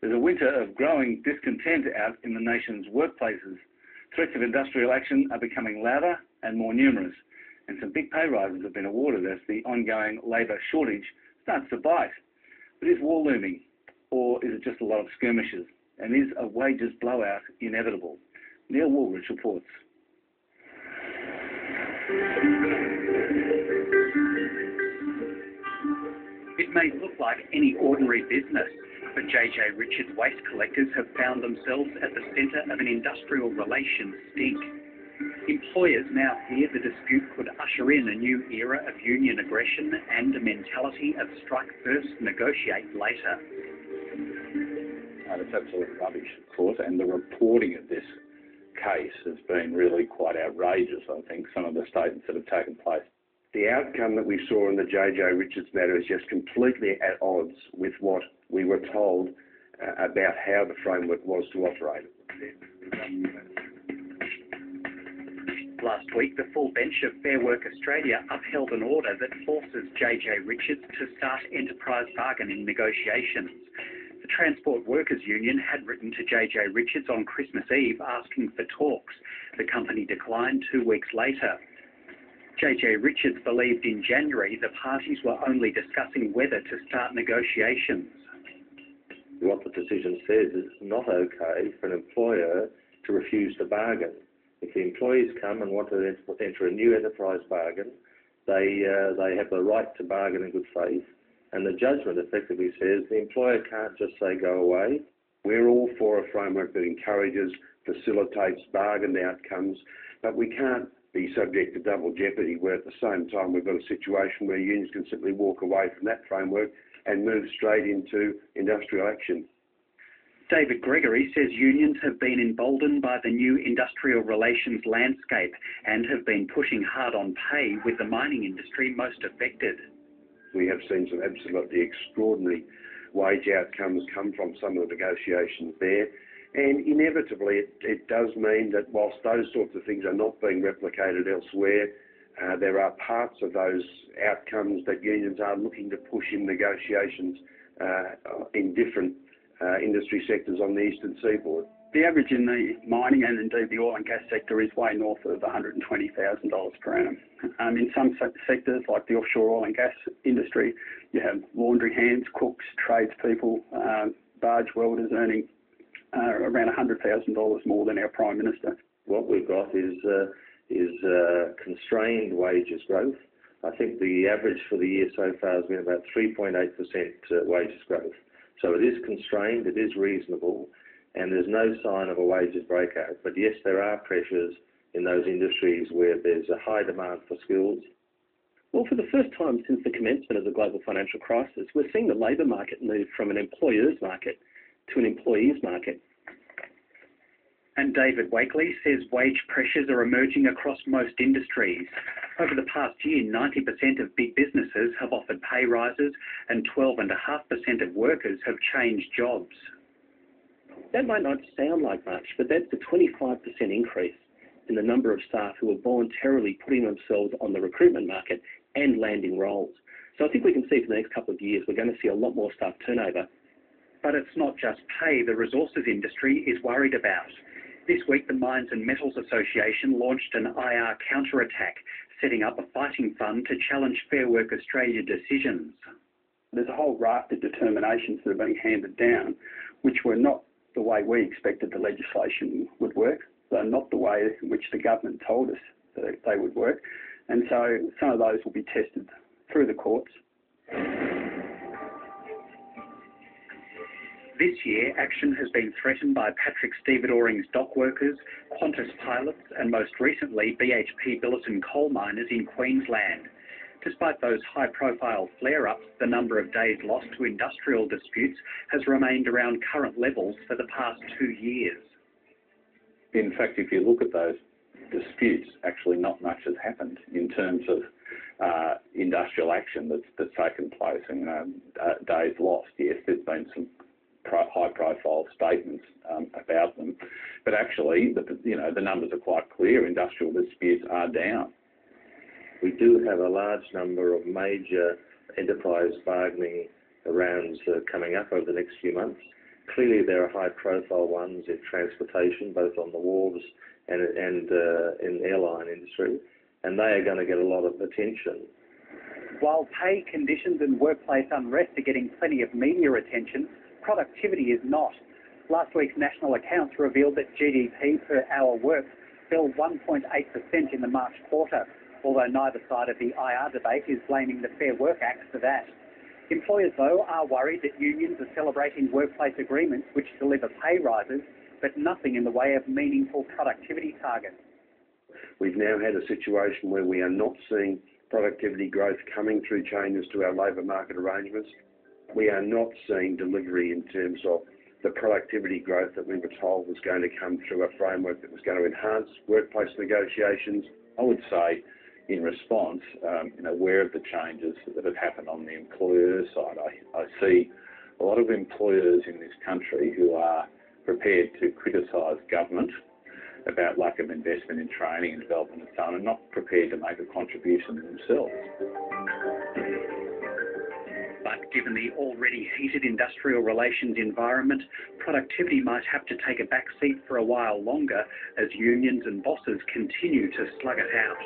There's a winter of growing discontent out in the nation's workplaces. Threats of industrial action are becoming louder and more numerous, and some big pay rises have been awarded as the ongoing labour shortage starts to bite. But is war looming, or is it just a lot of skirmishes? And is a wages blowout inevitable? Neil Woolridge reports. It may look like any ordinary business, but J.J Richards waste collectors have found themselves at the centre of an industrial relations stink. Employers now fear the dispute could usher in a new era of union aggression and a mentality of strike first, negotiate later. It's absolute rubbish, of course, and the reporting of this case has been really quite outrageous, I think, some of the statements that have taken place. The outcome that we saw in the J.J Richards matter is just completely at odds with what we were told about how the framework was to operate. Last week, the full bench of Fair Work Australia upheld an order that forces J.J Richards to start enterprise bargaining negotiations. The Transport Workers Union had written to J.J Richards on Christmas Eve asking for talks. The company declined 2 weeks later. J.J Richards believed in January the parties were only discussing whether to start negotiations. What the decision says is it's not okay for an employer to refuse to bargain. If the employees come and want to enter a new enterprise bargain, they have the right to bargain in good faith. And the judgment effectively says the employer can't just say go away. We're all for a framework that encourages, facilitates bargained outcomes, but we can't be subject to double jeopardy where at the same time we've got a situation where unions can simply walk away from that framework and move straight into industrial action. David Gregory says unions have been emboldened by the new industrial relations landscape and have been pushing hard on pay, with the mining industry most affected. We have seen some absolutely extraordinary wage outcomes come from some of the negotiations there. And inevitably, it does mean that whilst those sorts of things are not being replicated elsewhere, there are parts of those outcomes that unions are looking to push in negotiations in different industry sectors on the eastern seaboard. The average in the mining and indeed the oil and gas sector is way north of $120,000 per annum. In some sectors, like the offshore oil and gas industry, you have laundry hands, cooks, tradespeople, barge welders earning around $100,000 more than our Prime Minister. What we've got is constrained wages growth. I think the average for the year so far has been about 3.8% wages growth. So it is constrained, it is reasonable, and there's no sign of a wages breakout. But yes, there are pressures in those industries where there's a high demand for skills. Well, for the first time since the commencement of the global financial crisis, we're seeing the labour market move from an employer's market to an employee's market. And David Wakely says wage pressures are emerging across most industries. Over the past year, 90% of big businesses have offered pay rises and 12.5% of workers have changed jobs. That might not sound like much, but that's a 25% increase in the number of staff who are voluntarily putting themselves on the recruitment market and landing roles. So I think we can see for the next couple of years we're going to see a lot more staff turnover. But it's not just pay the resources industry is worried about. This week, the Mines and Metals Association launched an IR counterattack, setting up a fighting fund to challenge Fair Work Australia decisions. There's a whole raft of determinations that are being handed down, which were not the way we expected the legislation would work. They're not the way in which the government told us that they would work. And so some of those will be tested through the courts. This year, action has been threatened by Patrick Stevedoring's dock workers, Qantas pilots, and most recently BHP Billiton coal miners in Queensland. Despite those high-profile flare-ups, the number of days lost to industrial disputes has remained around current levels for the past 2 years. In fact, if you look at those disputes, actually not much has happened in terms of industrial action that's taken place and days lost. Yes, there's been some high-profile statements about them, but actually, the numbers are quite clear. Industrial disputes are down. We do have a large number of major enterprise bargaining rounds coming up over the next few months. clearly there are high-profile ones in transportation, both on the wharves and in the airline industry, and they are going to get a lot of attention. While pay conditions and workplace unrest are getting plenty of media attention, productivity is not. Last week's national accounts revealed that GDP per hour worked fell 1.8% in the March quarter, although neither side of the IR debate is blaming the Fair Work Act for that. Employers, though, are worried that unions are celebrating workplace agreements which deliver pay rises, but nothing in the way of meaningful productivity targets. We've now had a situation where we are not seeing productivity growth coming through changes to our labour market arrangements. We are not seeing delivery in terms of the productivity growth that we were told was going to come through a framework that was going to enhance workplace negotiations. I would say, in response, aware of the changes that have happened on the employer side, I see a lot of employers in this country who are prepared to criticise government about lack of investment in training and development and so on, and not prepared to make a contribution themselves. But given the already heated industrial relations environment, productivity might have to take a back seat for a while longer as unions and bosses continue to slug it out.